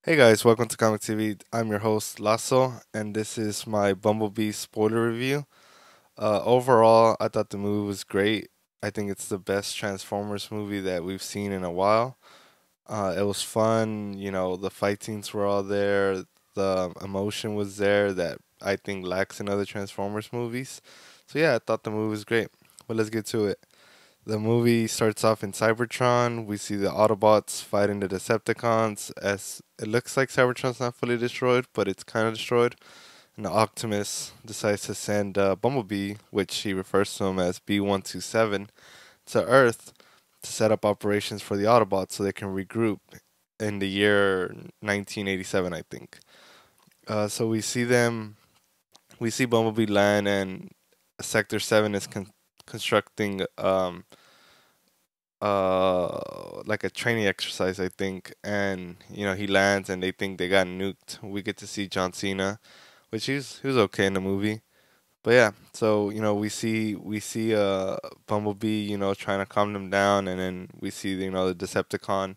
Hey guys, welcome to Comic TV. I'm your host Lasso, and this is my Bumblebee spoiler review. Overall, I thought the movie was great. I think it's the best Transformers movie that we've seen in a while. It was fun, the fight scenes were all there, the emotion was there that I think lacks in other Transformers movies. So yeah, I thought the movie was great. But let's get to it. The movie starts off in Cybertron. We see the Autobots fighting the Decepticons. As it looks like Cybertron's not fully destroyed, but it's kind of destroyed. And the Optimus decides to send Bumblebee, which he refers to him as B127, to Earth to set up operations for the Autobots so they can regroup in the year 1987, I think. So we see Bumblebee land, and Sector 7 is constructing like a training exercise, I think, and he lands and they think they got nuked. We get to see John Cena, which he was okay in the movie. But yeah, so we see Bumblebee, trying to calm them down, and then we see the Decepticon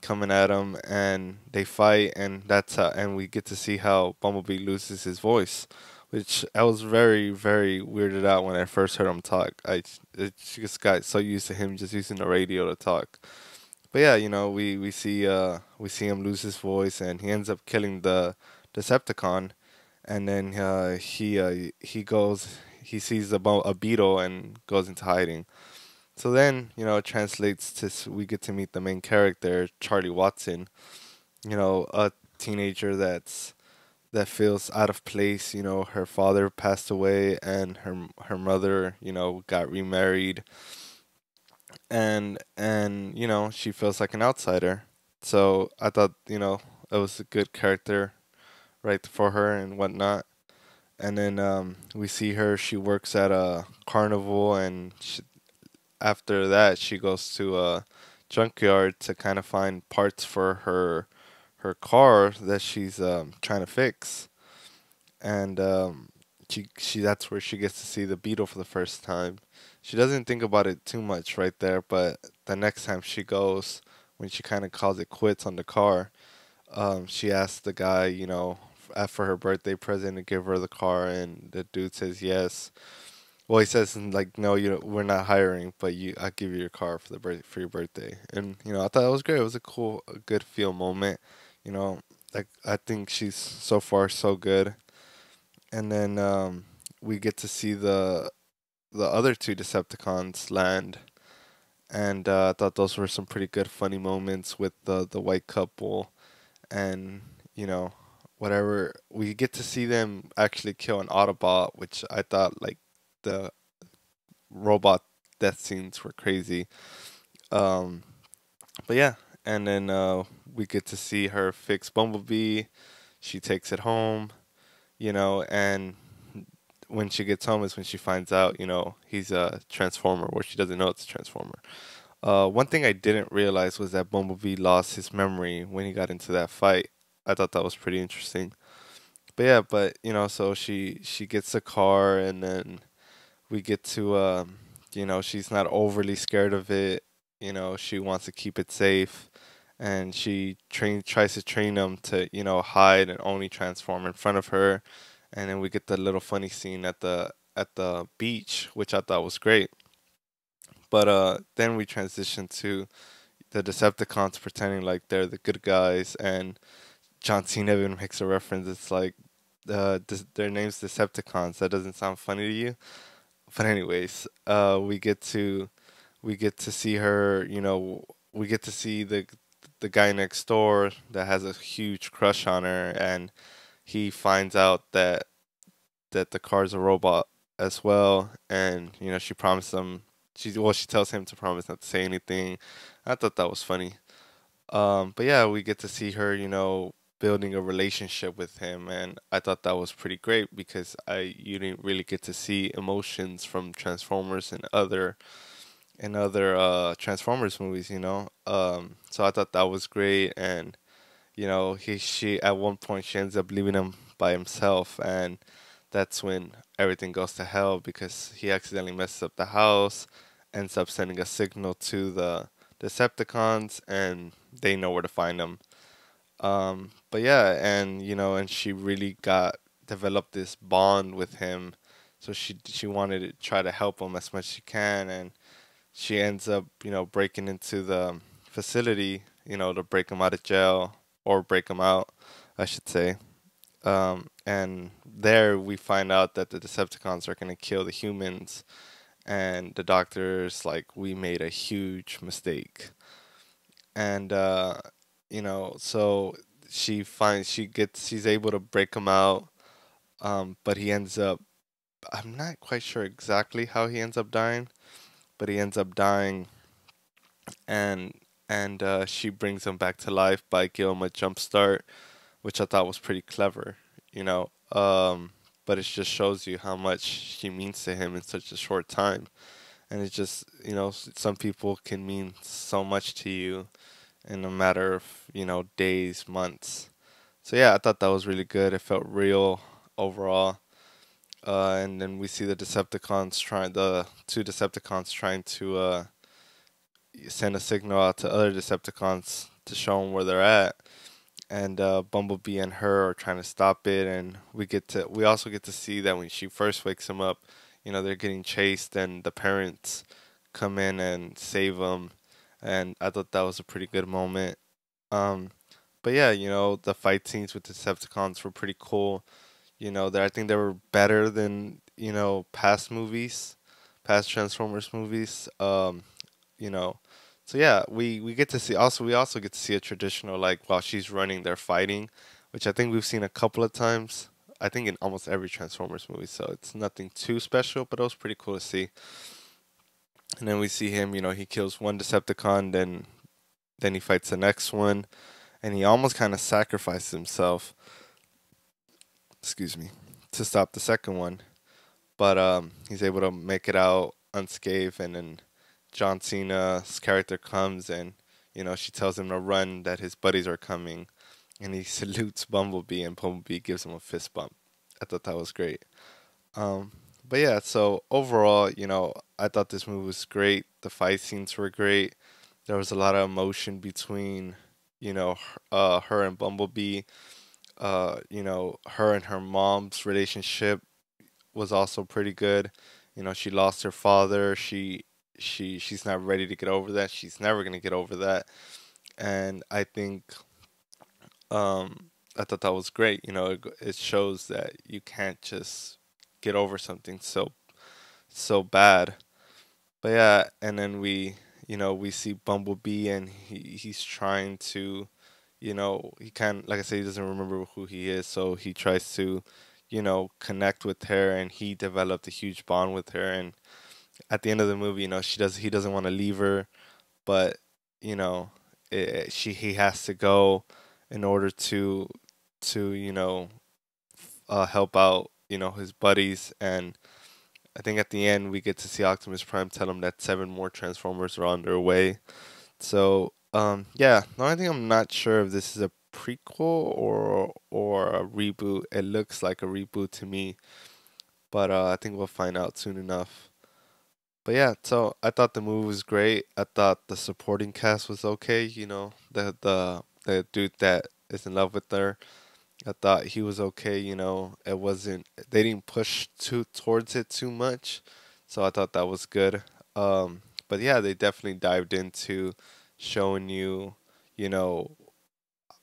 coming at him, and they fight, and that's how, and we get to see how Bumblebee loses his voice, which I was very weirded out when I first heard him talk. I just got so used to him just using the radio to talk. But yeah, we see him lose his voice, and he ends up killing the Decepticon, and then he sees a beetle and goes into hiding. So then, it translates to we get to meet the main character, Charlie Watson. A teenager that feels out of place. Her father passed away, and her mother, got remarried, and she feels like an outsider. So I thought, it was a good character right for her and whatnot. And then we see her. She works at a carnival, and after that, she goes to a junkyard to kind of find parts for her car that she's trying to fix. And she that's where she gets to see the beetle for the first time. She doesn't think about it too much right there, but the next time she goes, when she kind of calls it quits on the car, she asks the guy, for her birthday present to give her the car, and the dude says yes. Well, he says like, no, we're not hiring, but I'll give you your car for for your birthday. And I thought it was great. It was a good feel moment. You know, like I think she's so far so good. And then we get to see the other two Decepticons land, and I thought those were some pretty good funny moments with the white couple, and whatever. We get to see them actually kill an Autobot, which I thought like the robot death scenes were crazy. Um, but yeah, and then we get to see her fix Bumblebee. She takes it home, and when she gets home is when she finds out, he's a Transformer, where she doesn't know it's a Transformer. One thing I didn't realize was that Bumblebee lost his memory when he got into that fight. I thought that was pretty interesting. But yeah, so she gets the car, and then we get to she's not overly scared of it. She wants to keep it safe, and she tries to train them to hide and only transform in front of her. And then we get the little funny scene at the beach, which I thought was great. But then we transition to the Decepticons pretending like they're the good guys, and John Cena even makes a reference. It's like their name's Decepticons. That doesn't sound funny to you? But anyways, we get to see her. We get to see the guy next door that has a huge crush on her, and he finds out that the car's a robot as well, and she promised him. She tells him to promise not to say anything. I thought that was funny. But yeah, we get to see her, building a relationship with him, and I thought that was pretty great because I you didn't really get to see emotions from Transformers and other Transformers movies, So I thought that was great, and he she at one point she ends up leaving him by himself, and that's when everything goes to hell because he accidentally messes up the house, ends up sending a signal to the Decepticons, and they know where to find him. But yeah, and and she really got developed this bond with him, so she wanted to try to help him as much as she can, and she ends up breaking into the facility, to break him out of jail or break him out, I should say. And there we find out that the Decepticons are gonna kill the humans, and the doctor's like, we made a huge mistake, and so she's able to break him out, but he ends up, I'm not quite sure exactly how he ends up dying, but he ends up dying, and she brings him back to life by giving him a jump start, which I thought was pretty clever, you know. But it just shows you how much she means to him in such a short time, and it just, some people can mean so much to you in a matter of days, months. So yeah, I thought that was really good. It felt real overall. And then we see the two Decepticons trying to send a signal out to other Decepticons to show them where they're at. And Bumblebee and her are trying to stop it. And we also get to see that when she first wakes them up, they're getting chased, and the parents come in and save them. And I thought that was a pretty good moment. Um, but yeah, the fight scenes with Decepticons were pretty cool. I think they were better than past movies, past Transformers movies. You know, so yeah, we get to see, also we also get to see a traditional, like, while she's running, they're fighting, which I think we've seen a couple of times. I think in almost every Transformers movie, so it's nothing too special, but it was pretty cool to see. And then we see him, he kills one Decepticon, then he fights the next one, and he almost kind of sacrificed himself, excuse me, to stop the second one. But he's able to make it out unscathed, and then John Cena's character comes, and she tells him to run, that his buddies are coming, and he salutes Bumblebee, and Bumblebee gives him a fist bump. I thought that was great. Um, but yeah, so overall, I thought this movie was great. The fight scenes were great. There was a lot of emotion between, her and Bumblebee. Her and her mom's relationship was also pretty good. She lost her father. She's not ready to get over that. She's never gonna get over that. And I think I thought that was great. It shows that you can't just get over something so bad. But yeah, and then we see Bumblebee, and he's trying to, he kind, like I said, he doesn't remember who he is, so he tries to, connect with her, and he developed a huge bond with her. And at the end of the movie, he doesn't want to leave her, but you know, he has to go in order to help out his buddies. And I think at the end we get to see Optimus Prime tell him that seven more Transformers are on their way. So yeah, the only thing I'm not sure if this is a prequel or a reboot. It looks like a reboot to me, but I think we'll find out soon enough. But yeah, so I thought the movie was great. I thought the supporting cast was okay. The dude that is in love with her, I thought he was okay. It wasn't, they didn't push too towards it too much, so I thought that was good. But yeah, they definitely dived into showing you, you know,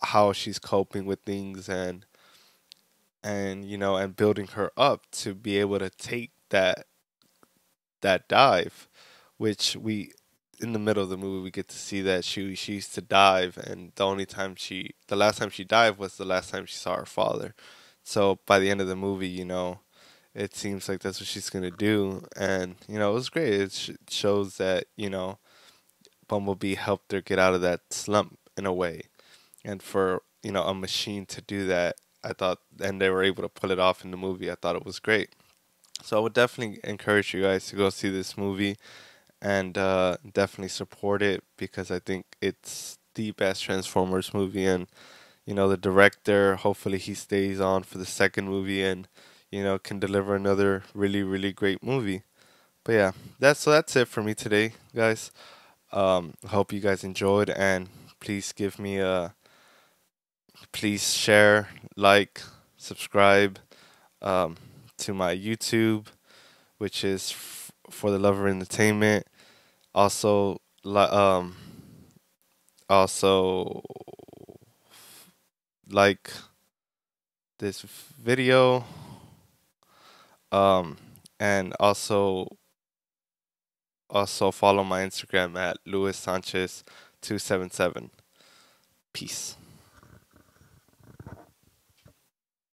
how she's coping with things, and building her up to be able to take that dive, which we, in the middle of the movie, we get to see that she used to dive, and the last time she dived was the last time she saw her father. So by the end of the movie, it seems like that's what she's gonna do, and it was great. It shows that Bumblebee helped her get out of that slump in a way, and for a machine to do that, I thought, and they were able to pull it off in the movie. I thought it was great. So I would definitely encourage you guys to go see this movie, and definitely support it, because I think it's the best Transformers movie. And the director, hopefully he stays on for the second movie, and can deliver another really really great movie. But yeah, that's it for me today, guys. I hope you guys enjoyed, and please give me Please share, like, subscribe um, to my YouTube, which is for the love of entertainment. Also, also like this video, um, and also follow my Instagram at Luis Sanchez 277. Peace.